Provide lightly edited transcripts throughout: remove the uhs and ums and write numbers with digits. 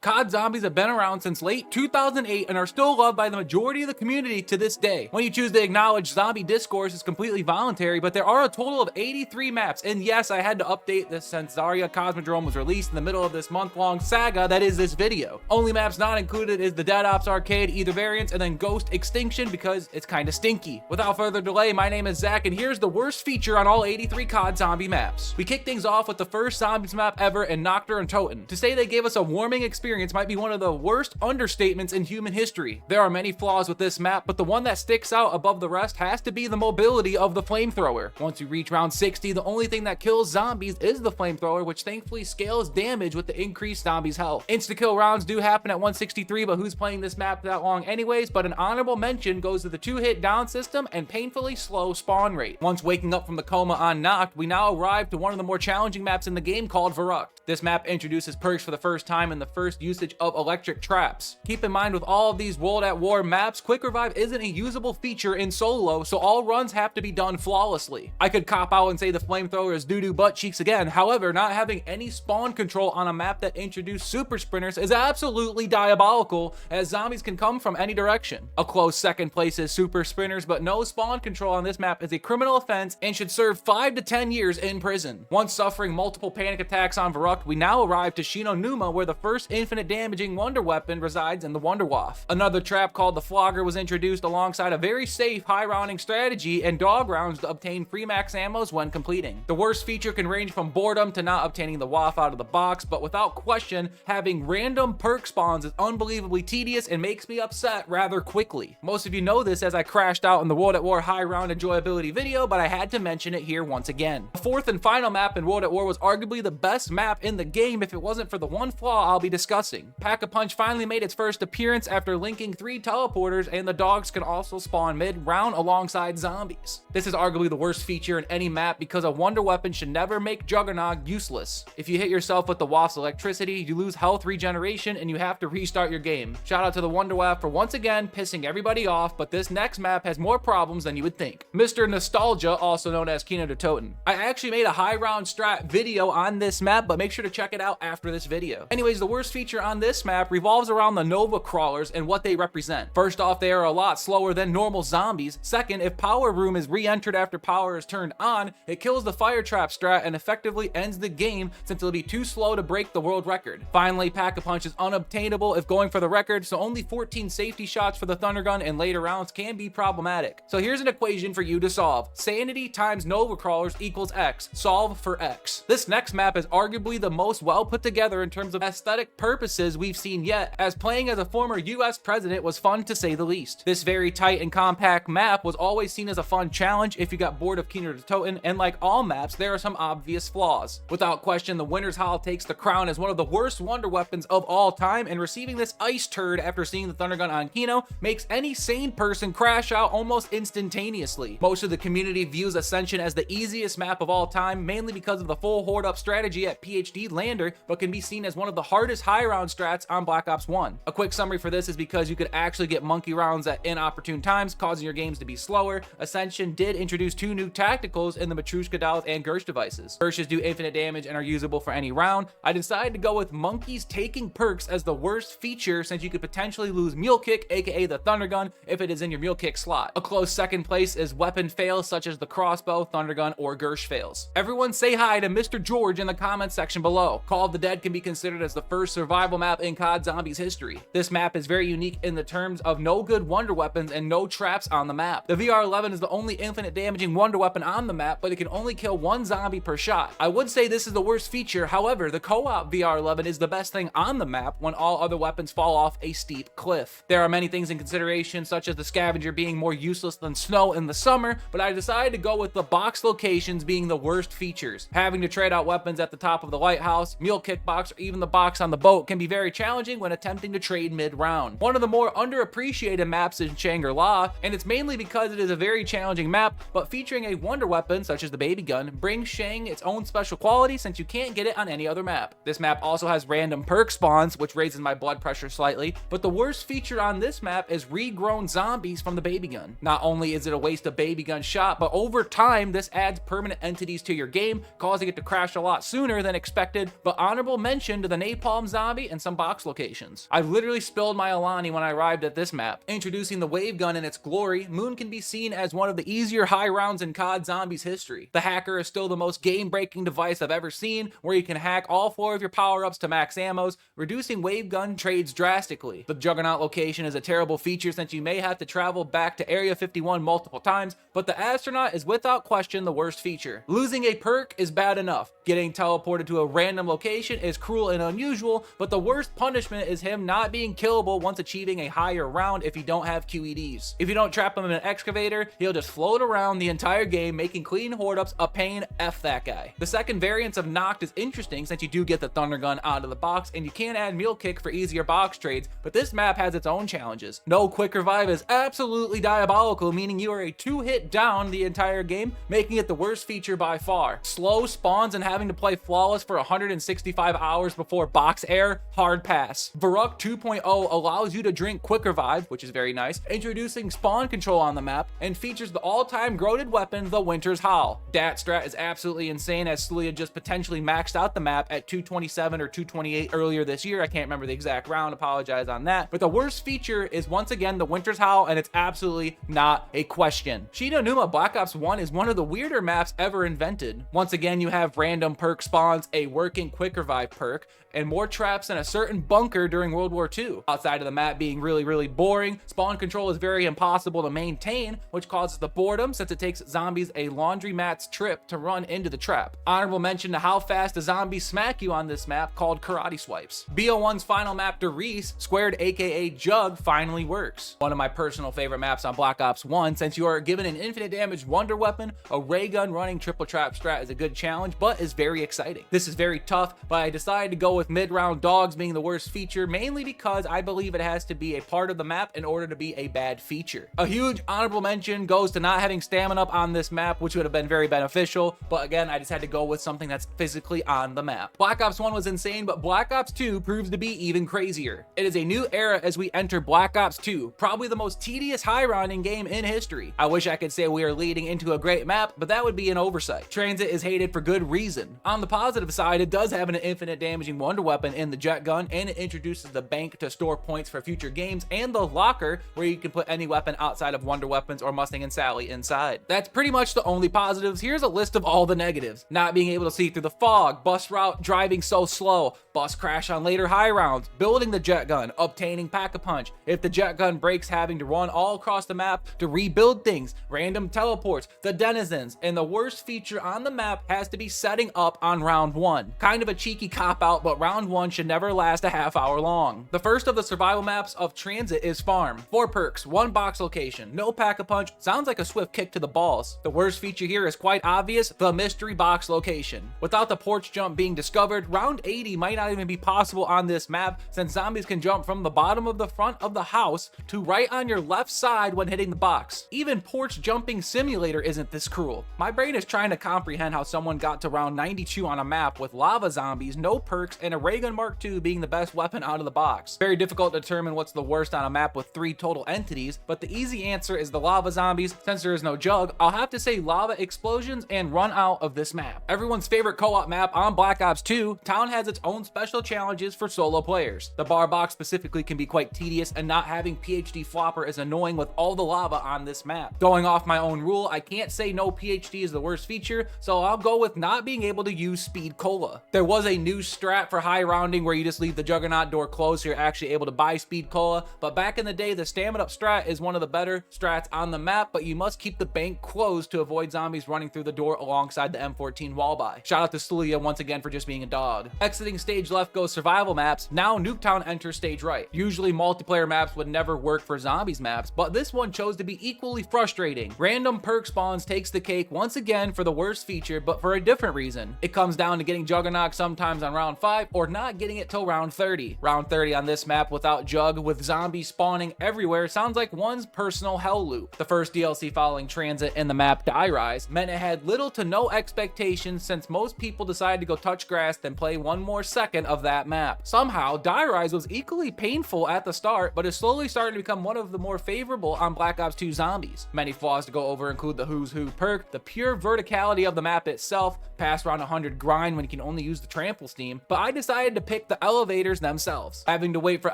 COD Zombies have been around since late 2008 and are still loved by the majority of the community to this day. When you choose to acknowledge zombie discourse is completely voluntary, but there are a total of 83 maps, and yes, I had to update this since Zarya Cosmodrome was released in the middle of this month-long saga that is this video. Only maps not included is the Dead Ops Arcade, either variants, and then Ghost Extinction because it's kinda stinky. Without further delay, my name is Zach, and here's the worst feature on all 83 COD zombie maps. We kick things off with the first zombies map ever in Nacht and Toten. To say they gave us a warming experience might be one of the worst understatements in human history. There are many flaws with this map, but the one that sticks out above the rest has to be the mobility of the flamethrower. Once you reach round 60, the only thing that kills zombies is the flamethrower, which thankfully scales damage with the increased zombies' health. Insta-kill rounds do happen at 163, but who's playing this map that long anyways? But an honorable mention goes to the 2-hit down system and painfully slow spawn rate. Once waking up from the coma on Nacht, we now arrive to one of the more challenging maps in the game called Verruckt. This map introduces perks for the first time in the first usage of electric traps. Keep in mind with all of these World at War maps, quick revive isn't a usable feature in solo, so all runs have to be done flawlessly. I could cop out and say the flamethrower is doo-doo butt cheeks again, however, not having any spawn control on a map that introduced super sprinters is absolutely diabolical, as zombies can come from any direction. A close second place is super sprinters, but no spawn control on this map is a criminal offense and should serve 5 to 10 years in prison. Once suffering multiple panic attacks on Verruckt, we now arrive to Numa, where the first infinite damaging wonder weapon resides in the Wonder Waff. Another trap called the Flogger was introduced alongside a very safe high rounding strategy and dog rounds to obtain free max ammos when completing. The worst feature can range from boredom to not obtaining the Waff out of the box, but without question, having random perk spawns is unbelievably tedious and makes me upset rather quickly. Most of you know this as I crashed out in the World at War high round enjoyability video, but I had to mention it here once again. The fourth and final map in World at War was arguably the best map in the game if it wasn't for the one flaw I'll be discussing. Pack-a-Punch finally made its first appearance after linking 3 teleporters, and the dogs can also spawn mid-round alongside zombies. This is arguably the worst feature in any map because a wonder weapon should never make Juggernog useless. If you hit yourself with the Waff's electricity, you lose health regeneration and you have to restart your game. Shout out to the Wonder Waff for once again pissing everybody off, but this next map has more problems than you would think. Mr. Nostalgia, also known as Kino to Toten. I actually made a high round strat video on this map, but make sure to check it out after this video. Anyways, the worst feature on this map revolves around the Nova crawlers and what they represent. First off, they are a lot slower than normal zombies. Second, if power room is re-entered after power is turned on, it kills the fire trap strat and effectively ends the game since it'll be too slow to break the world record. Finally, Pack-a-Punch is unobtainable if going for the record, so only 14 safety shots for the Thunder Gun in later rounds can be problematic. So here's an equation for you to solve. Sanity times Nova crawlers equals X. Solve for X. This next map is arguably the most well put together in terms of aesthetic purposes we've seen yet, as playing as a former US president was fun to say the least. This very tight and compact map was always seen as a fun challenge if you got bored of Kino to Toten, and like all maps, there are some obvious flaws. Without question, the Winter's Howl takes the crown as one of the worst wonder weapons of all time, and receiving this ice turd after seeing the Thunder Gun on Kino makes any sane person crash out almost instantaneously. Most of the community views Ascension as the easiest map of all time, mainly because of the full horde up strategy at PhD Lander, but can be seen as one of the hardest high round strats on Black Ops 1. A quick summary for this is because you could actually get monkey rounds at inopportune times, causing your games to be slower. Ascension did introduce 2 new tacticals in the Matryoshka dolls and Gersh devices. Gershes do infinite damage and are usable for any round. I decided to go with monkeys taking perks as the worst feature since you could potentially lose Mule Kick, aka the Thunder Gun, if it is in your Mule Kick slot. A close second place is weapon fails such as the crossbow, Thunder Gun, or Gersh fails. Everyone say hi to Mr. George in the comments section below. Call of the Dead can be considered as the first survival map in COD Zombies history. This map is very unique in the terms of no good wonder weapons and no traps on the map. The VR-11 is the only infinite damaging wonder weapon on the map, but it can only kill 1 zombie per shot. I would say this is the worst feature, however, the co-op VR-11 is the best thing on the map when all other weapons fall off a steep cliff. There are many things in consideration, such as the scavenger being more useless than snow in the summer, but I decided to go with the box locations being the worst features. Having to trade out weapons at the top of the lighthouse, Mule Kick box, or even the box on the boat can be very challenging when attempting to trade mid-round. One of the more underappreciated maps is Shangri'la, and it's mainly because it is a very challenging map, but featuring a wonder weapon such as the baby gun brings Shang its own special quality since you can't get it on any other map. This map also has random perk spawns, which raises my blood pressure slightly, but the worst feature on this map is regrown zombies from the baby gun. Not only is it a waste of baby gun shot, but over time this adds permanent entities to your game, causing it to crash a lot sooner than expected, but honorable mention to the napalm zombie zombie and some box locations. I literally spilled my Alani when I arrived at this map. Introducing the wave gun in its glory, Moon can be seen as one of the easier high rounds in COD Zombies history. The hacker is still the most game-breaking device I've ever seen, where you can hack all 4 of your power-ups to max ammos, reducing wave gun trades drastically. The Juggernaut location is a terrible feature since you may have to travel back to Area 51 multiple times, but the Astronaut is without question the worst feature. Losing a perk is bad enough. Getting teleported to a random location is cruel and unusual, but the worst punishment is him not being killable once achieving a higher round if you don't have QEDs. If you don't trap him in an excavator, he'll just float around the entire game, making clean horde-ups a pain. F that guy. The second variant of Nacht is interesting since you do get the Thunder Gun out of the box, and you can add Meal Kick for easier box trades, but this map has its own challenges. No quick revive is absolutely diabolical, meaning you are a 2-hit down the entire game, making it the worst feature by far. Slow spawns and having to play flawless for 165 hours before box air, hard pass. Verruckt 2.0 allows you to drink quick revive, which is very nice, introducing spawn control on the map, and features the all-time goated weapon, the Winter's Howl. Dat strat is absolutely insane, as Slulia just potentially maxed out the map at 227 or 228 earlier this year. I can't remember the exact round, apologize on that. But the worst feature is once again the Winter's Howl, and it's absolutely not a question. Shina Numa Black Ops 1 is one of the weirder maps ever invented. Once again, you have random perk spawns, a working quick revive perk, and more traps in a certain bunker during World War II. Outside of the map being really boring, spawn control is very impossible to maintain, which causes the boredom since it takes zombies a laundromat's trip to run into the trap. Honorable mention to how fast the zombies smack you on this map, called karate swipes. BO1's final map to Riese, squared aka Jug, finally works. One of my personal favorite maps on Black Ops 1, since you are given an infinite damage wonder weapon, a ray gun running triple trap strat is a good challenge, but is very exciting. This is very tough, but I decided to go with mid-round dogs being the worst feature, mainly because I believe it has to be a part of the map in order to be a bad feature. A huge honorable mention goes to not having stamina up on this map, which would have been very beneficial, but again, I just had to go with something that's physically on the map. Black Ops 1 was insane, but Black Ops 2 proves to be even crazier. It is a new era as we enter Black Ops 2, probably the most tedious high-rounding game in history. I wish I could say we are leading into a great map, but that would be an oversight. Tranzit is hated for good reason. On the positive side, it does have an infinite damaging wonder weapon in the jet gun, and it introduces the bank to store points for future games, and the locker where you can put any weapon outside of wonder weapons or Mustang and Sally inside. That's pretty much the only positives. Here's a list of all the negatives. Not being able to see through the fog, bus route driving so slow, bus crash on later high rounds, building the jet gun, obtaining pack-a-punch, if the jet gun breaks having to run all across the map to rebuild things, random teleports, the denizens, and the worst feature on the map has to be setting up on round 1. Kind of a cheeky cop-out, but round 1 should never last a half hour long. The first of the survival maps of Tranzit is Farm. 4 perks, 1 box location, no pack-a-punch, sounds like a swift kick to the balls. The worst feature here is quite obvious, the mystery box location. Without the porch jump being discovered, round 80 might not even be possible on this map, since zombies can jump from the bottom of the front of the house to right on your left side when hitting the box. Even Porch Jumping Simulator isn't this cruel. My brain is trying to comprehend how someone got to round 92 on a map with lava zombies, no perks, and a ray gun Mark II being the best weapon out of the box. Very difficult to determine what's the worst on a map with 3 total entities, but the easy answer is the lava zombies. Since there is no Jug, I'll have to say lava explosions and run out of this map. Everyone's favorite co-op map on Black Ops 2, Town has its own special challenges for solo players. The bar box specifically can be quite tedious, and not having PhD flopper is annoying with all the lava on this map. Going off my own rule, I can't say no PhD is the worst feature, so I'll go with not being able to use Speed Cola. There was a new strat for high rounding where you just leave the Juggernaut door closed so you're actually able to buy Speed Cola, but back in the day, the stamina up strat is one of the better strats on the map, but you must keep the bank closed to avoid zombies running through the door alongside the M14 wall buy. Shout out to Slulia once again for just being a dog. Exiting stage left goes survival maps. Now Nuketown enters stage right. Usually multiplayer maps would never work for zombies maps, but this one chose to be equally frustrating. Random perk spawns takes the cake once again for the worst feature, but for a different reason. It comes down to getting Juggernaut sometimes on round 5 or not getting it till round 30. Round 30 on this map without Jug with zombies spawning everywhere sounds like one's personal hell loop. The first DLC following Tranzit in the map Die Rise meant it had little to no expectations, since most people decided to go touch grass than play one more second of that map. Somehow Die Rise was equally painful at the start, but is slowly starting to become one of the more favorable on Black Ops 2 Zombies. Many flaws to go over include the Who's Who perk, the pure verticality of the map itself, past round 100 grind when you can only use the trample steam, but I decided to pick escape the elevators themselves. Having to wait for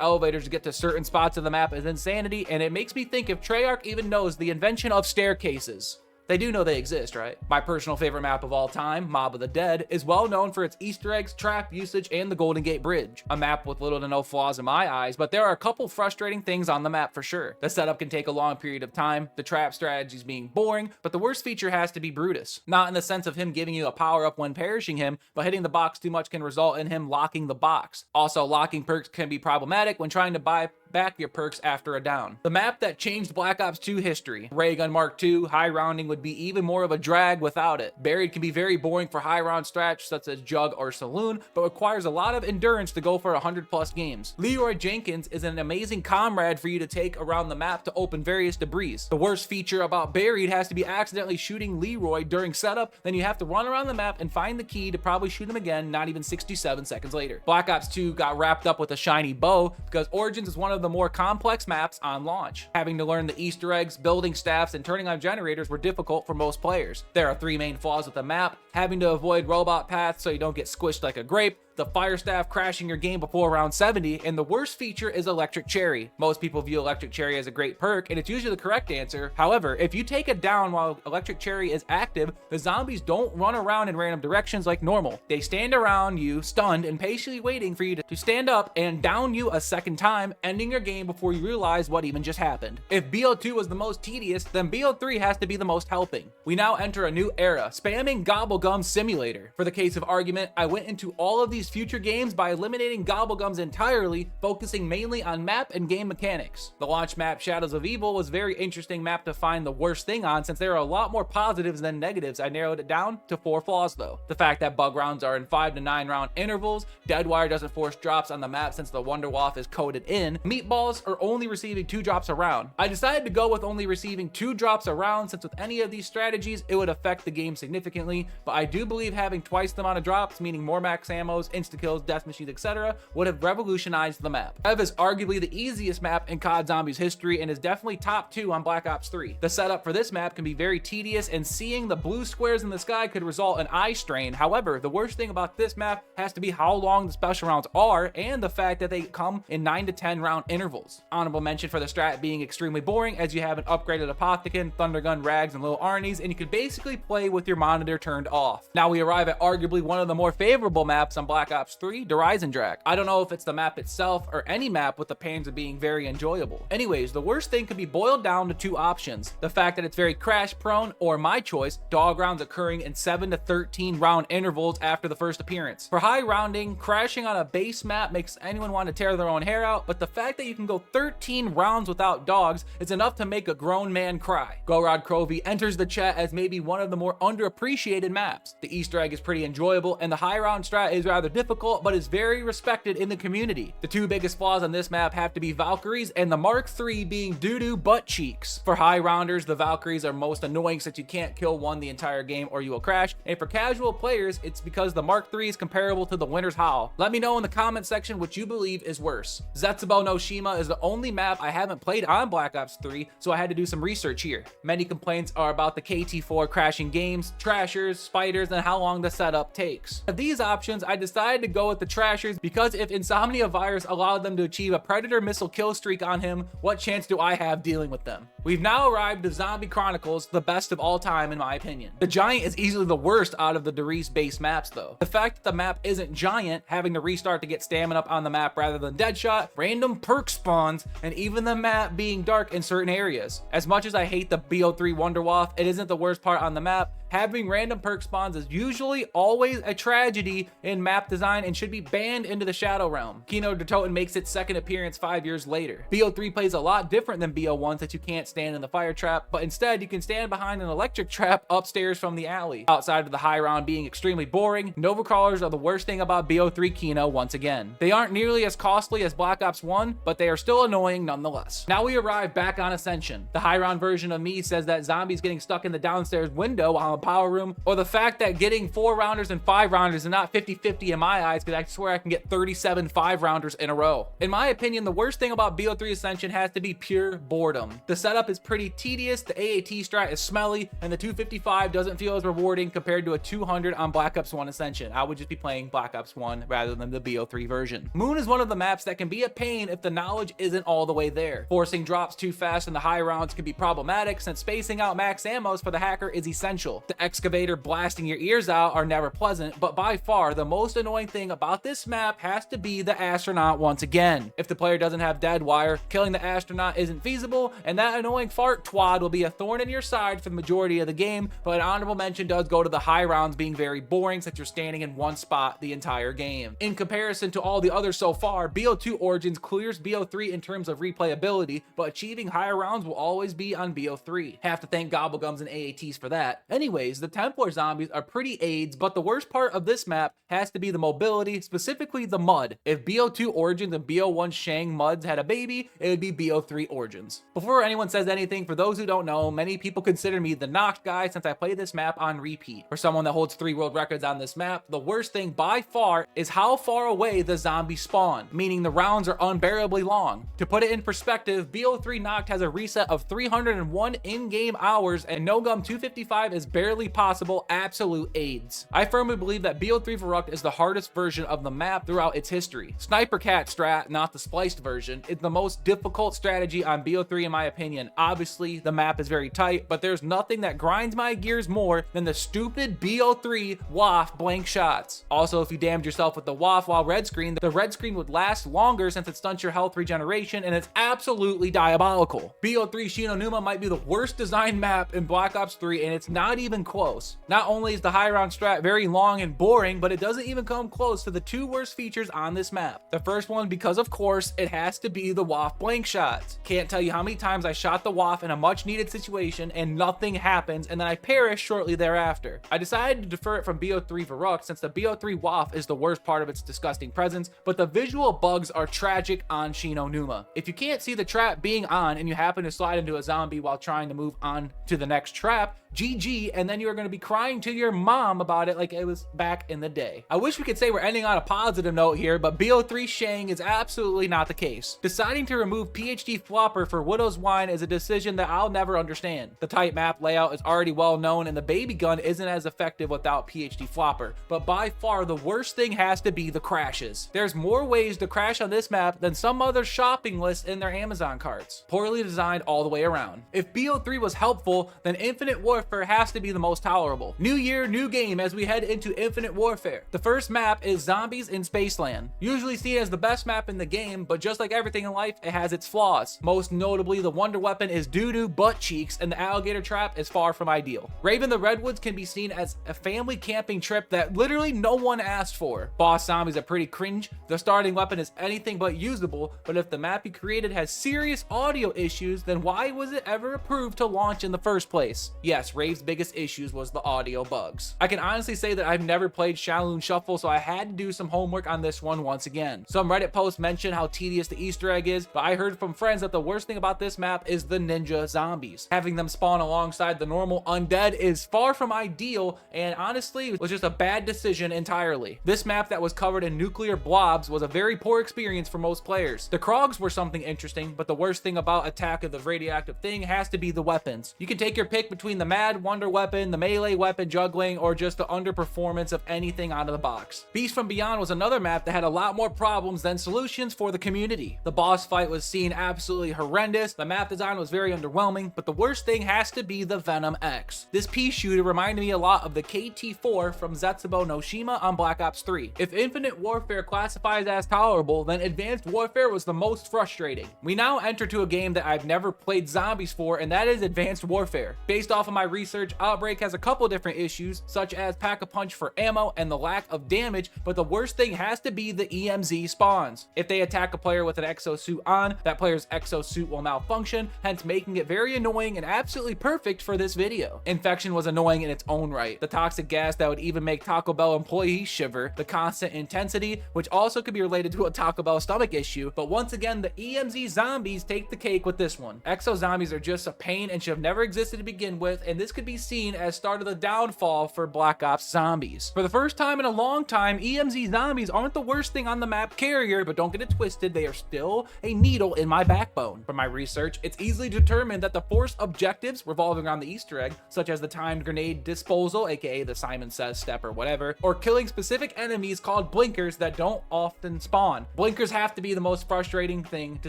elevators to get to certain spots of the map is insanity, and it makes me think if Treyarch even knows the invention of staircases. They do know they exist, right? My personal favorite map of all time, Mob of the Dead, is well known for its Easter eggs, trap usage, and the Golden Gate Bridge. A map with little to no flaws in my eyes, but there are a couple frustrating things on the map for sure. The setup can take a long period of time, the trap strategies being boring, but the worst feature has to be Brutus. Not in the sense of him giving you a power-up when perishing him, but hitting the box too much can result in him locking the box. Also, locking perks can be problematic when trying to buy back your perks after a down. The map that changed Black Ops 2 history. Ray Gun Mark II, high rounding would be even more of a drag without it. Buried can be very boring for high round strats such as Jug or Saloon, but requires a lot of endurance to go for 100 plus games. Leroy Jenkins is an amazing comrade for you to take around the map to open various debris. The worst feature about Buried has to be accidentally shooting Leroy during setup, then you have to run around the map and find the key to probably shoot him again not even 67 seconds later. Black Ops 2 got wrapped up with a shiny bow because Origins is one of the more complex maps on launch. Having to learn the Easter eggs, building staffs, and turning on generators were difficult for most players. There are 3 main flaws with the map: having to avoid robot paths so you don't get squished like a grape, the fire staff crashing your game before round 70, and the worst feature is Electric Cherry. Most people view Electric Cherry as a great perk, and it's usually the correct answer. However, if you take it down while Electric Cherry is active, the zombies don't run around in random directions like normal. They stand around you, stunned, and patiently waiting for you to stand up and down you a second time, ending your game before you realize what even just happened. If BO2 was the most tedious, then BO3 has to be the most helping. We now enter a new era, spamming Gobblegum Simulator. For the case of argument, I went into all of these future games by eliminating Gobblegums entirely, focusing mainly on map and game mechanics. The launch map Shadows of Evil was a very interesting map to find the worst thing on, since there are a lot more positives than negatives. I narrowed it down to 4 flaws though. The fact that bug rounds are in 5 to 9 round intervals, Deadwire doesn't force drops on the map since the Wonderwaff is coded in, meatballs are only receiving 2 drops a round. I decided to go with only receiving 2 drops a round, since with any of these strategies it would affect the game significantly, but I do believe having twice the amount of drops, meaning more max ammos, insta-kills, death machines, etc., would have revolutionized the map. Rev is arguably the easiest map in COD Zombies history and is definitely top 2 on Black Ops 3. The setup for this map can be very tedious, and seeing the blue squares in the sky could result in eye strain. However, the worst thing about this map has to be how long the special rounds are and the fact that they come in 9 to 10 round intervals. Honorable mention for the strat being extremely boring, as you have an upgraded Apothecon, Thundergun, Rags, and Little Arnie's, and you can basically play with your monitor turned off. Now we arrive at arguably one of the more favorable maps on Black Ops 3, Eisendrache. I don't know if it's the map itself or any map with the pains of being very enjoyable. Anyways, the worst thing could be boiled down to 2 options: the fact that it's very crash prone, or my choice, dog rounds occurring in 7 to 13 round intervals after the first appearance. For high rounding, crashing on a base map makes anyone want to tear their own hair out, but the fact that you can go 13 rounds without dogs is enough to make a grown man cry. Gorod Krovi enters the chat as maybe one of the more underappreciated maps. The Easter egg is pretty enjoyable, and the high round strat is rather difficult, but is very respected in the community. The 2 biggest flaws on this map have to be Valkyries and the Mark III being doo-doo butt cheeks. For high rounders, the Valkyries are most annoying since you can't kill one the entire game or you will crash, and for casual players, it's because the Mark III is comparable to the Winter's Howl. Let me know in the comment section what you believe is worse. Zetsubou no Shima is the only map I haven't played on Black Ops 3, so I had to do some research here. Many complaints are about the KT4 crashing games, trashers, spiders, and how long the setup takes. Of these options, I decided to go with the trashers because if Insomnia Virus allowed them to achieve a Predator missile kill streak on him, what chance do I have dealing with them? We've now arrived to Zombie Chronicles, the best of all time in my opinion. The Giant is easily the worst out of the Derice based maps though. The fact that the map isn't Giant, having to restart to get stamina up on the map rather than Deadshot, random perk spawns, and even the map being dark in certain areas. As much as I hate the BO3 Wonderwaff, it isn't the worst part on the map. Having random perk spawns is usually always a tragedy in map design and should be banned into the Shadow Realm. Kino Toten makes its second appearance 5 years later. BO3 plays a lot different than BO1 since you can't stand in the fire trap, but instead you can stand behind an electric trap upstairs from the alley. Outside of the high round being extremely boring, Nova Crawlers are the worst thing about BO3 Kino once again. They aren't nearly as costly as Black Ops 1, but they are still annoying nonetheless. Now we arrive back on Ascension. The high round version of me says that zombies getting stuck in the downstairs window while in Power Room, or the fact that getting 4-rounders and 5-rounders is not 50-50 in my eyes, because I swear I can get 37 5-rounders in a row. In my opinion, the worst thing about BO3 Ascension has to be pure boredom. The setup is pretty tedious, the AAT strat is smelly, and the 255 doesn't feel as rewarding compared to a 200 on Black Ops 1 Ascension. I would just be playing Black Ops 1 rather than the BO3 version. Moon is one of the maps that can be a pain if the knowledge isn't all the way there. Forcing drops too fast in the high rounds can be problematic, since spacing out max ammos for the hacker is essential. The excavator blasting your ears out are never pleasant, but by far the most annoying thing about this map has to be the astronaut once again. If the player doesn't have dead wire, killing the astronaut isn't feasible, and that annoying fart twad will be a thorn in your side for the majority of the game, but an honorable mention does go to the high rounds being very boring since you're standing in one spot the entire game. In comparison to all the others so far, BO2 Origins clears BO3 in terms of replayability, but achieving higher rounds will always be on BO3. Have to thank Gobblegums and AATs for that. Anyways, the Templar zombies are pretty aids, but the worst part of this map has to be the mobility, specifically the mud. If BO2 Origins and BO1 Shang muds had a baby, it would be BO3 Origins. Before anyone says anything, for those who don't know, many people consider me the Nacht guy since I play this map on repeat. For someone that holds 3 world records on this map, the worst thing by far is how far away the zombies spawn, meaning the rounds are unbearably long. To put it in perspective, BO3 Nacht has a reset of 301 in-game hours, and No Gum 255 is barely possible. Absolute AIDS. I firmly believe that BO3 Verruckt is the hardest version of the map throughout its history. Sniper Cat strat, not the spliced version, is the most difficult strategy on BO3 in my opinion. Obviously, the map is very tight, but there's nothing that grinds my gears more than the stupid BO3 WAF blank shots. Also, if you damned yourself with the WAF while red screen, the red screen would last longer since it stunts your health regeneration, and it's absolutely diabolical. BO3 Shino Numa might be the worst designed map in Black Ops 3, and it's not even close. Not only is the high round strat very long and boring, but it doesn't even come close to the 2 worst features on this map. The first one, because of course, it has to be the WAF blank shots. Can't tell you how many times I shot the WAF in a much needed situation and nothing happens, and then I perish shortly thereafter. I decided to defer it from BO3 Verruckt since the BO3 WAF is the worst part of its disgusting presence, but the visual bugs are tragic on Shino Numa. If you can't see the trap being on and you happen to slide into a zombie while trying to move on to the next trap, GG, and then you're going to be crying to your mom about it like it was back in the day. I wish we could say we're ending on a positive note here, but BO3 Shang is absolutely not the case. Deciding to remove PhD Flopper for Widow's Wine is a decision that I'll never understand. The tight map layout is already well known, and the baby gun isn't as effective without PhD Flopper, but by far the worst thing has to be the crashes. There's more ways to crash on this map than some other shopping list in their Amazon carts. Poorly designed all the way around. If BO3 was helpful, then Infinite Warfare has to be the most tolerable. New year, new game as we head into Infinite Warfare. The first map is Zombies in Spaceland. Usually seen as the best map in the game, but just like everything in life, it has its flaws. Most notably, the wonder weapon is doo-doo butt cheeks, and the alligator trap is far from ideal. Rave in the Redwoods can be seen as a family camping trip that literally no one asked for. Boss zombies are pretty cringe. The starting weapon is anything but usable, but if the map you created has serious audio issues, then why was it ever approved to launch in the first place? Yes, Rave's biggest issues was the audio bugs. I can honestly say that I've never played Shaolin Shuffle, so I had to do some homework on this one once again. Some Reddit posts mention how tedious the Easter egg is, but I heard from friends that the worst thing about this map is the ninja zombies. Having them spawn alongside the normal undead is far from ideal, and honestly, it was just a bad decision entirely. This map that was covered in nuclear blobs was a very poor experience for most players. The Krogs were something interesting, but the worst thing about Attack of the Radioactive Thing has to be the weapons. You can take your pick between the Mad Wonder weapon, the melee weapon juggling, or just the underperformance of anything out of the box. Beast from Beyond was another map that had a lot more problems than solutions for the community. The boss fight was seen absolutely horrendous, the map design was very underwhelming, but the worst thing has to be the Venom X. This pea shooter reminded me a lot of the KT-4 from Zetsubou no Shima on Black Ops 3. If Infinite Warfare classifies as tolerable, then Advanced Warfare was the most frustrating. We now enter to a game that I've never played zombies for, and that is Advanced Warfare. Based off of my research, Outbreak has a couple different issues, such as pack-a-punch for ammo and the lack of damage, but the worst thing has to be the EMZ spawns. If they attack a player with an exosuit on, that player's exosuit will malfunction, hence making it very annoying and absolutely perfect for this video. Infection was annoying in its own right. The toxic gas that would even make Taco Bell employees shiver, the constant intensity, which also could be related to a Taco Bell stomach issue, but once again, the EMZ zombies take the cake with this one. Exo zombies are just a pain and should have never existed to begin with, and and this could be seen as start of the downfall for Black Ops Zombies. For the first time in a long time, EMZ zombies aren't the worst thing on the map carrier, but don't get it twisted, they are still a needle in my backbone. From my research, it's easily determined that the force objectives revolving around the Easter egg, such as the timed grenade disposal, aka the Simon Says step or whatever, or killing specific enemies called blinkers that don't often spawn. Blinkers have to be the most frustrating thing, to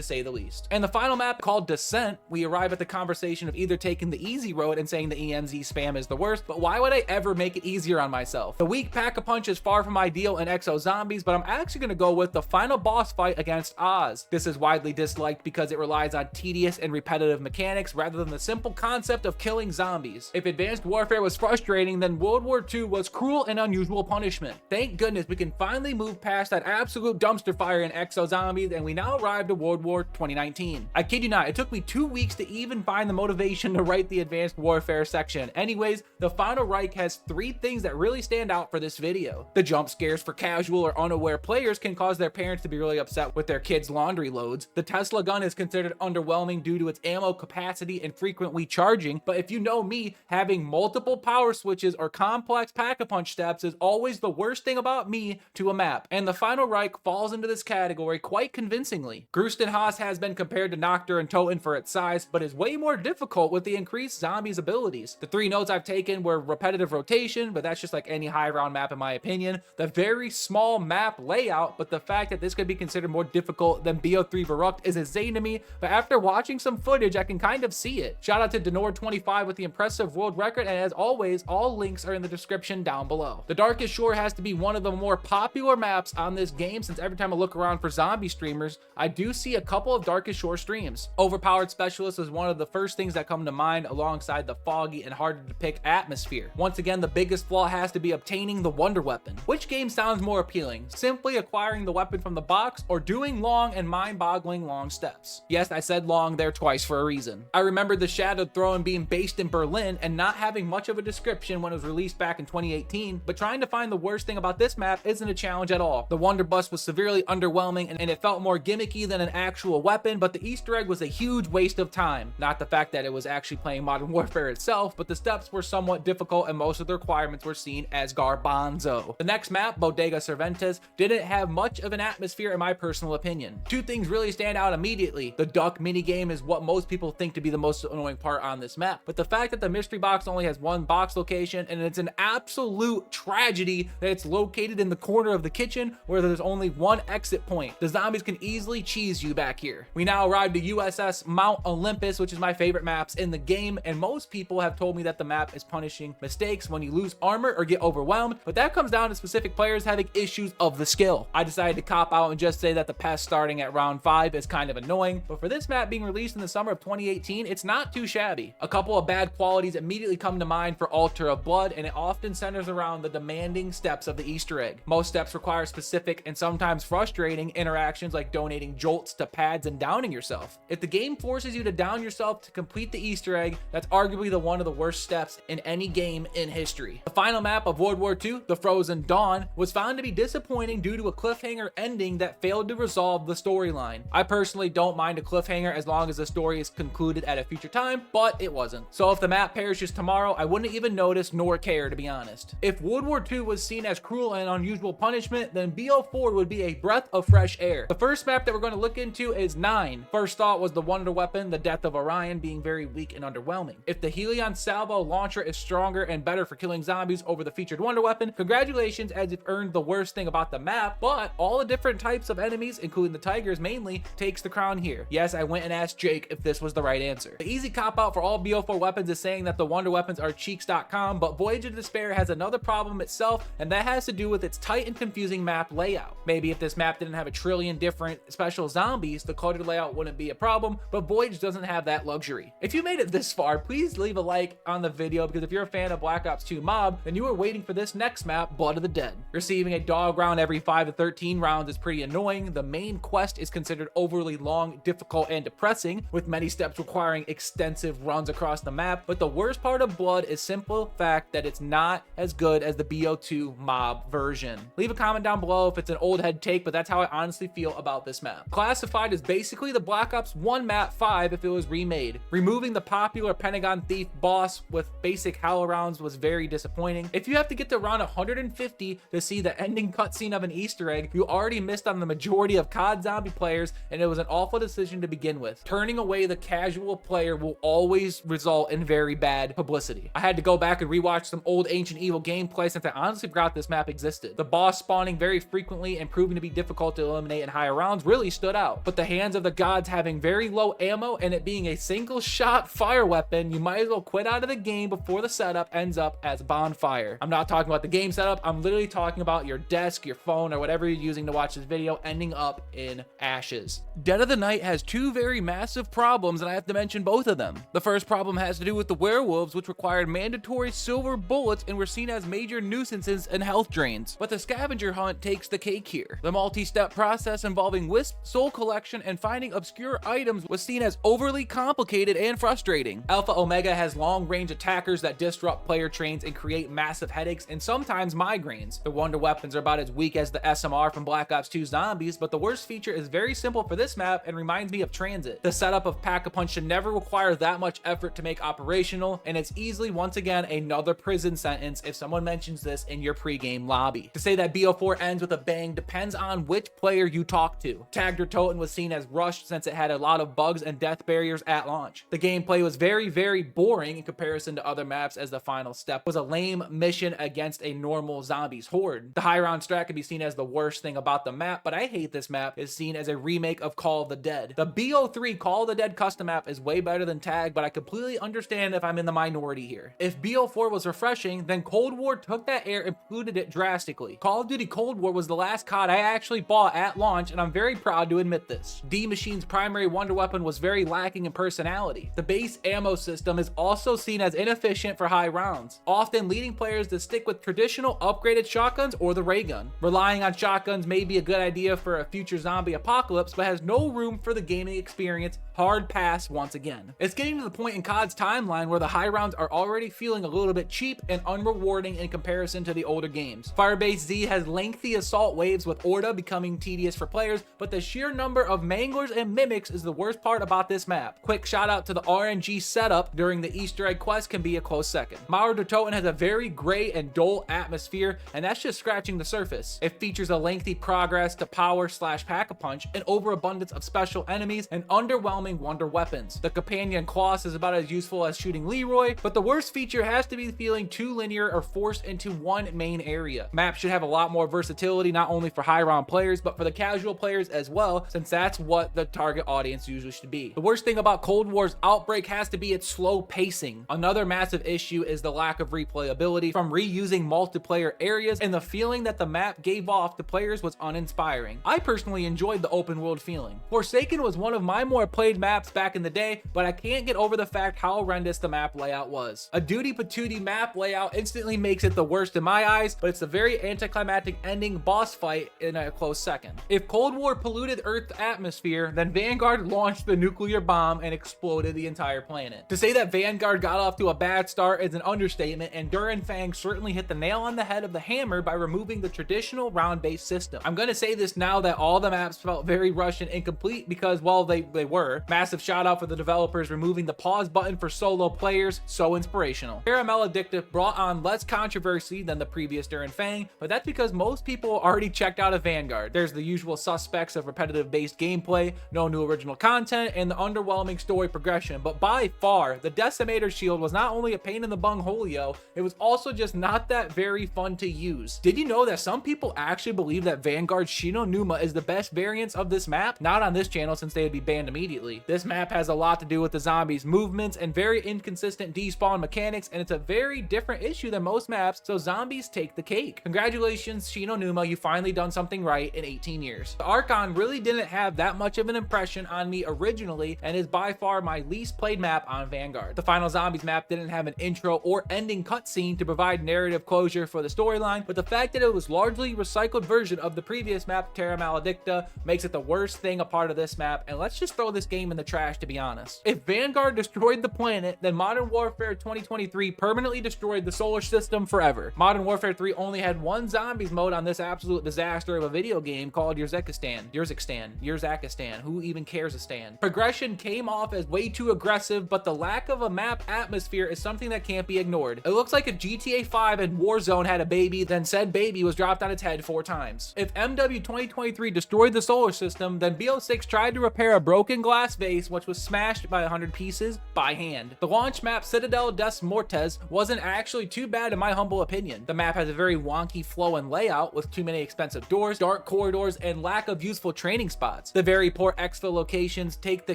say the least. And the final map, called Descent, we arrive at the conversation of either taking the easy road and saying the EMZ spam is the worst, but why would I ever make it easier on myself? The weak pack-a-punch is far from ideal in Exo Zombies, but I'm actually going to go with the final boss fight against Oz. This is widely disliked because it relies on tedious and repetitive mechanics rather than the simple concept of killing zombies. If Advanced Warfare was frustrating, then World War II was cruel and unusual punishment. Thank goodness we can finally move past that absolute dumpster fire in Exo Zombies, and we now arrive to World War 2019. I kid you not, it took me 2 weeks to even find the motivation to write the Advanced Warfare section. Anyways, the final Reich has 3 things that really stand out for this video. The jump scares for casual or unaware players can cause their parents to be really upset with their kids' laundry loads. The Tesla gun is considered underwhelming due to its ammo capacity and frequently charging, but if you know me, having multiple power switches or complex pack-a-punch steps is always the worst thing about me to a map, and the final Reich falls into this category quite convincingly. Groesten Haus has been compared to Nacht and Toten for its size, but is way more difficult with the increased zombies abilities. The 3 notes I've taken were repetitive rotation, but that's just like any high round map in my opinion, the very small map layout, but the fact that this could be considered more difficult than BO3 Verruckt is insane to me, but after watching some footage, I can kind of see it. Shout out to Denord25 with the impressive world record, and as always, all links are in the description down below. The Darkest Shore has to be one of the more popular maps on this game, since every time I look around for zombie streamers, I do see a couple of Darkest Shore streams. Overpowered Specialist is one of the first things that come to mind alongside the foggy and hard to depict atmosphere. Once again, the biggest flaw has to be obtaining the Wonder Weapon. Which game sounds more appealing? Simply acquiring the weapon from the box, or doing long and mind-boggling long steps? Yes, I said long there twice for a reason. I remember the Shadowed Throne being based in Berlin and not having much of a description when it was released back in 2018, but trying to find the worst thing about this map isn't a challenge at all. The Wonder Bus was severely underwhelming and it felt more gimmicky than an actual weapon, but the Easter egg was a huge waste of time. Not the fact that it was actually playing Modern Warfare itself, but the steps were somewhat difficult and most of the requirements were seen as garbanzo. The next map, Bodega Cervantes, didn't have much of an atmosphere in my personal opinion. 2 things really stand out immediately. The duck minigame is what most people think to be the most annoying part on this map, but the fact that the mystery box only has 1 box location, and it's an absolute tragedy that it's located in the corner of the kitchen where there's only 1 exit point. The zombies can easily cheese you back here. We now arrive to USS Mount Olympus, which is my favorite maps in the game, and most people have told me that the map is punishing mistakes when you lose armor or get overwhelmed, but that comes down to specific players having issues of the skill. I decided to cop out and just say that the pest starting at round 5 is kind of annoying, but for this map being released in the summer of 2018, it's not too shabby. A couple of bad qualities immediately come to mind for Altar of Blood, and it often centers around the demanding steps of the Easter egg. Most steps require specific and sometimes frustrating interactions like donating jolts to pads and downing yourself. If the game forces you to down yourself to complete the Easter egg, that's arguably one of the worst steps in any game in history. The final map of World War II, the Frozen Dawn, was found to be disappointing due to a cliffhanger ending that failed to resolve the storyline. I personally don't mind a cliffhanger as long as the story is concluded at a future time, but it wasn't. So if the map perishes tomorrow, I wouldn't even notice nor care, to be honest. If World War II was seen as cruel and unusual punishment, then BO4 would be a breath of fresh air. The first map that we're going to look into is 9. First thought was the Wonder Weapon, the Death of Orion, being very weak and underwhelming. If the Helion Salvo launcher is stronger and better for killing zombies over the featured Wonder Weapon, congratulations, as you've earned the worst thing about the map, but all the different types of enemies, including the tigers mainly, takes the crown here. Yes, I went and asked Jake if this was the right answer. The easy cop-out for all BO4 weapons is saying that the Wonder Weapons are cheeks.com, but Voyage of Despair has another problem itself, and that has to do with its tight and confusing map layout. Maybe if this map didn't have a trillion different special zombies, the cluttered layout wouldn't be a problem, but Voyage doesn't have that luxury. If you made it this far, please leave a like on the video, because if you're a fan of Black Ops 2 Mob, then you are waiting for this next map, Blood of the Dead. Receiving a dog round every 5 to 13 rounds is pretty annoying. The main quest is considered overly long, difficult, and depressing, with many steps requiring extensive runs across the map, but the worst part of Blood is simple fact that it's not as good as the BO2 Mob version. Leave a comment down below if it's an old head take, but that's how I honestly feel about this map. Classified is basically the Black Ops 1 map 5 if it was remade, removing the popular Pentagon Thief boss with basic howl rounds was very disappointing. If you have to get to round 150 to see the ending cutscene of an Easter egg, you already missed on the majority of COD Zombie players, and it was an awful decision to begin with. Turning away the casual player will always result in very bad publicity. I had to go back and rewatch some old Ancient Evil gameplay since I honestly forgot this map existed. The boss spawning very frequently and proving to be difficult to eliminate in higher rounds really stood out, but the hands of the gods having very low ammo and it being a single shot fire weapon, you might as well quit out of the game before the setup ends up as bonfire. I'm not talking about the game setup, I'm literally talking about your desk, your phone, or whatever you're using to watch this video ending up in ashes. Dead of the Night has two very massive problems, and I have to mention both of them. The first problem has to do with the werewolves, which required mandatory silver bullets and were seen as major nuisances and health drains. But the scavenger hunt takes the cake here. The multi-step process involving wisp, soul collection, and finding obscure items was seen as overly complicated and frustrating. Alpha Omega has long-range attackers that disrupt player trains and create massive headaches and sometimes migraines. The wonder weapons are about as weak as the SMR from Black Ops 2 Zombies, but the worst feature is very simple for this map and reminds me of Tranzit. The setup of Pack-a-Punch should never require that much effort to make operational, and it's easily once again another prison sentence if someone mentions this in your pre-game lobby. To say that BO4 ends with a bang depends on which player you talk to. Tagged or Toten was seen as rushed since it had a lot of bugs and death barriers at launch. The gameplay was very boring in comparison to other maps, as the final step was a lame mission against a normal zombies horde. The high round strat can be seen as the worst thing about the map, but I hate this map is seen as a remake of Call of the Dead. The BO3 Call of the Dead custom map is way better than Tag, but I completely understand if I'm in the minority here. If BO4 was refreshing, then Cold War took that air and polluted it drastically. Call of Duty Cold War was the last COD I actually bought at launch, and I'm very proud to admit this. D Machine's primary wonder weapon was very lacking in personality. The base ammo system is also seen as inefficient for high rounds, often leading players to stick with traditional upgraded shotguns or the ray gun. Relying on shotguns may be a good idea for a future zombie apocalypse, but has no room for the gaming experience. Hard pass once again. It's getting to the point in COD's timeline where the high rounds are already feeling a little bit cheap and unrewarding in comparison to the older games. Firebase Z has lengthy assault waves, with Orda becoming tedious for players, but the sheer number of manglers and mimics is the worst part about this map. Quick shout out to the RNG setup during the Easter egg quest can be a close second. Mauer de Toten has a very gray and dull atmosphere, and that's just scratching the surface. It features a lengthy progress to power / pack-a-punch, an overabundance of special enemies, and underwhelming wonder weapons. The companion Klaus is about as useful as shooting Leroy, but the worst feature has to be feeling too linear or forced into one main area. Maps should have a lot more versatility, not only for high round players, but for the casual players as well, since that's what the target audience usually should be. The worst thing about Cold War's Outbreak has to be its slow pacing. Another massive issue is the lack of replayability from reusing multiplayer areas, and the feeling that the map gave off to players was uninspiring. I personally enjoyed the open world feeling. Forsaken was one of my more played maps back in the day, but I can't get over the fact how horrendous the map layout was. A duty patootie map layout instantly makes it the worst in my eyes, but it's a very anticlimactic ending boss fight in a close second. If Cold War polluted Earth's atmosphere, then Vanguard launched the nuclear bomb and exploded the entire planet. To say that Vanguard got off to a bad start is an understatement, and Duran Fang certainly hit the nail on the head of the hammer by removing the traditional round-based system. I'm gonna say this now that all the maps felt very rushed and incomplete, because while they were. Massive shout out for the developers removing the pause button for solo players, so inspirational. Terra Maledicta brought on less controversy than the previous Duran Fang, but that's because most people already checked out of Vanguard. There's the usual suspects of repetitive based gameplay, no new original content, and the underwhelming story progression, but by far, the Decimator shield was not only a pain in the bungholio, it was also just not that very fun to use. Did you know that some people actually believe that Vanguard's Shino Numa is the best variance of this map? Not on this channel, since they would be banned immediately. This map has a lot to do with the zombies' movements and very inconsistent despawn mechanics, and it's a very different issue than most maps, so zombies take the cake. Congratulations, Shino Numa, you finally done something right in 18 years. The Archon really didn't have that much of an impression on me originally, and is by far my least played map on Vanguard. The final zombies map didn't have an intro or ending cutscene to provide narrative closure for the storyline, but the fact that it was largely recycled version of the previous map, Terra Maledicta, makes it the worst thing a part of this map, and let's just throw this game in the trash, to be honest. If Vanguard destroyed the planet, then Modern Warfare 2023 permanently destroyed the solar system forever. Modern Warfare 3 only had one zombies mode on this absolute disaster of a video game called Yurzakistan. Who even cares a stand? Progression came off as way too aggressive, but the lack of a map map atmosphere is something that can't be ignored. It looks like if GTA 5 and Warzone had a baby, then said baby was dropped on its head 4 times. If MW 2023 destroyed the solar system, then BO6 tried to repair a broken glass vase which was smashed by 100 pieces by hand. The launch map Citadel des Mortes wasn't actually too bad in my humble opinion. The map has a very wonky flow and layout with too many expensive doors, dark corridors, and lack of useful training spots. The very poor exfil locations take the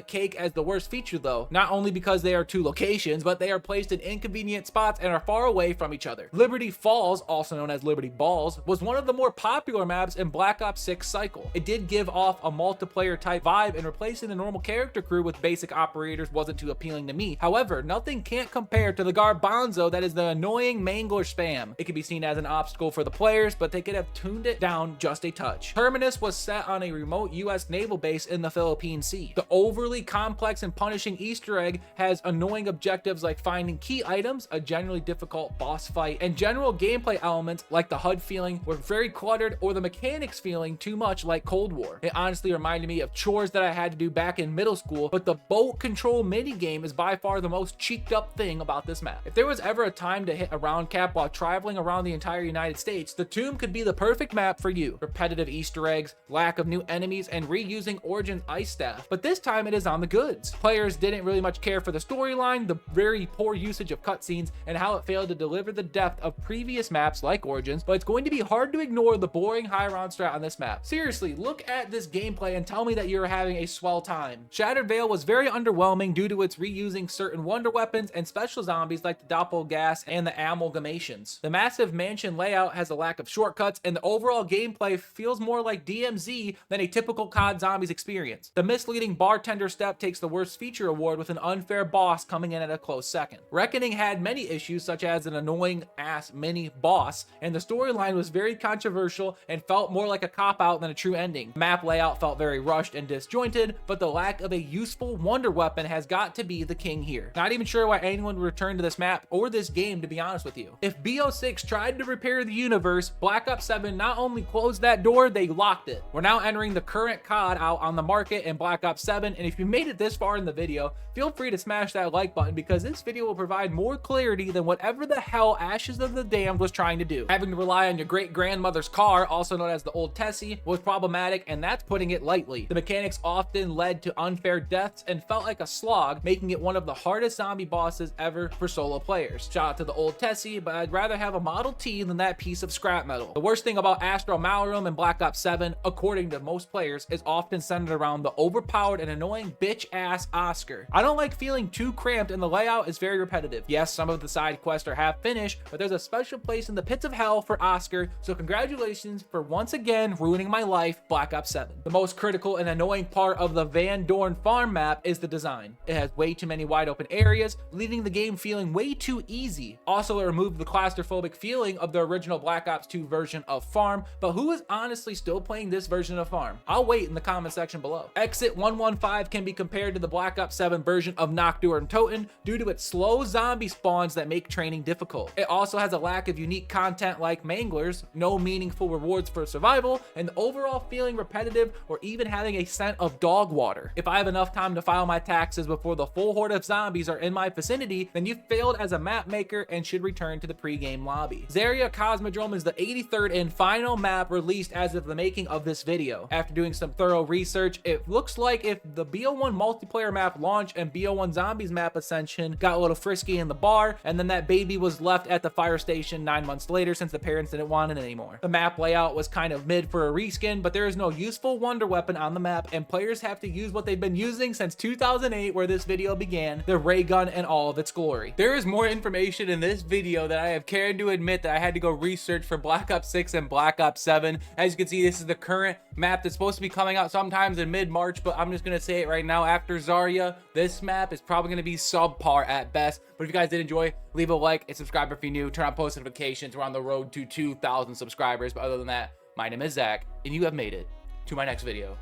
cake as the worst feature though, not only because they are 2 locations, but they are placed in inconvenient spots and are far away from each other. Liberty Falls, also known as Liberty Balls, was one of the more popular maps in Black Ops 6 cycle. It did give off a multiplayer type vibe, and replacing the normal character crew with basic operators wasn't too appealing to me. However, nothing can't compare to the garbanzo that is the annoying mangler spam. It can be seen as an obstacle for the players, but they could have tuned it down just a touch. Terminus was set on a remote US naval base in the Philippine Sea. The overly complex and punishing Easter egg has annoying objectives like finding key items, a generally difficult boss fight, and general gameplay elements like the HUD feeling were very cluttered or the mechanics feeling too much like Cold War. It honestly reminded me of chores that I had to do back in middle school, but the boat control minigame is by far the most cheeked up thing about this map. If there was ever a time to hit a round cap while traveling around the entire United States, the Tomb could be the perfect map for you. Repetitive Easter eggs, lack of new enemies, and reusing Origin's ice staff, but this time it is on the goods. Players didn't really much care for the storyline, the very poor usage of cutscenes, and how it failed to deliver the depth of previous maps like Origins, but it's going to be hard to ignore the boring high round strat on this map. Seriously, look at this gameplay and tell me that you're having a swell time. Shattered Veil was very underwhelming due to its reusing certain wonder weapons and special zombies like the Doppelgas and the Amalgamations. The massive mansion layout has a lack of shortcuts, and the overall gameplay feels more like DMZ than a typical COD Zombies experience. The misleading bartender step takes the worst feature award with an unfair boss coming in at a close second. Reckoning had many issues such as an annoying ass mini boss, and the storyline was very controversial and felt more like a cop-out than a true ending. Map layout felt very rushed and disjointed, but the lack of a useful wonder weapon has got to be the king here. Not even sure why anyone would return to this map or this game, to be honest with you. If BO6 tried to repair the universe, Black Ops 7 not only closed that door, they locked it. We're now entering the current COD out on the market in Black Ops 7, and if you made it this far in the video, feel free to smash that like button because this video will provide more clarity than whatever the hell Ashes of the Damned was trying to do. Having to rely on your great-grandmother's car, also known as the Old Tessie, was problematic, and that's putting it lightly. The mechanics often led to unfair deaths and felt like a slog, making it one of the hardest zombie bosses ever for solo players. Shout out to the Old Tessie, but I'd rather have a Model T than that piece of scrap metal. The worst thing about Astro Malroom and Black Ops 7, according to most players, is often centered around the overpowered and annoying bitch-ass Oscar. I don't like feeling too cramped, and the layout is very repetitive. Yes, some of the side quests are half finished, but there's a special place in the pits of hell for Oscar, so congratulations for once again ruining my life, Black Ops 7. The most critical and annoying part of the Van Dorn farm map is the design. It has way too many wide open areas, leaving the game feeling way too easy. Also, it removed the claustrophobic feeling of the original Black Ops 2 version of farm, but who is honestly still playing this version of farm? I'll wait in the comment section below. Exit 115 can be compared to the Black Ops 7 version of Nacht and Toten due to its slow zombie spawns that make training difficult. It also has a lack of unique content like manglers, no meaningful rewards for survival, and the overall feeling repetitive or even having a scent of dog water. If I have enough time to file my taxes before the full horde of zombies are in my vicinity, then you failed as a map maker and should return to the pre-game lobby. Zarya Cosmodrome is the 83rd and final map released as of the making of this video. After doing some thorough research, it looks like if the BO1 multiplayer map launch and BO1 Zombies map Ascension got a little frisky in the bar, and then that baby was left at the fire station 9 months later since the parents didn't want it anymore. The map layout was kind of mid for a reskin, but there is no useful wonder weapon on the map, and players have to use what they've been using since 2008, where this video began, the ray gun in all of its glory. There is more information in this video that I have cared to admit that I had to go research for Black Ops 6 and Black Ops 7. As you can see, this is the current map that's supposed to be coming out sometimes in mid-March, but I'm just gonna say it right now, after Zarya, this map is probably gonna be subpar at best. But if you guys did enjoy, leave a like and subscribe if you're new, turn on post notifications. We're on the road to 2,000 subscribers, but other than that, my name is Zach, and you have made it to my next video.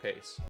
Peace.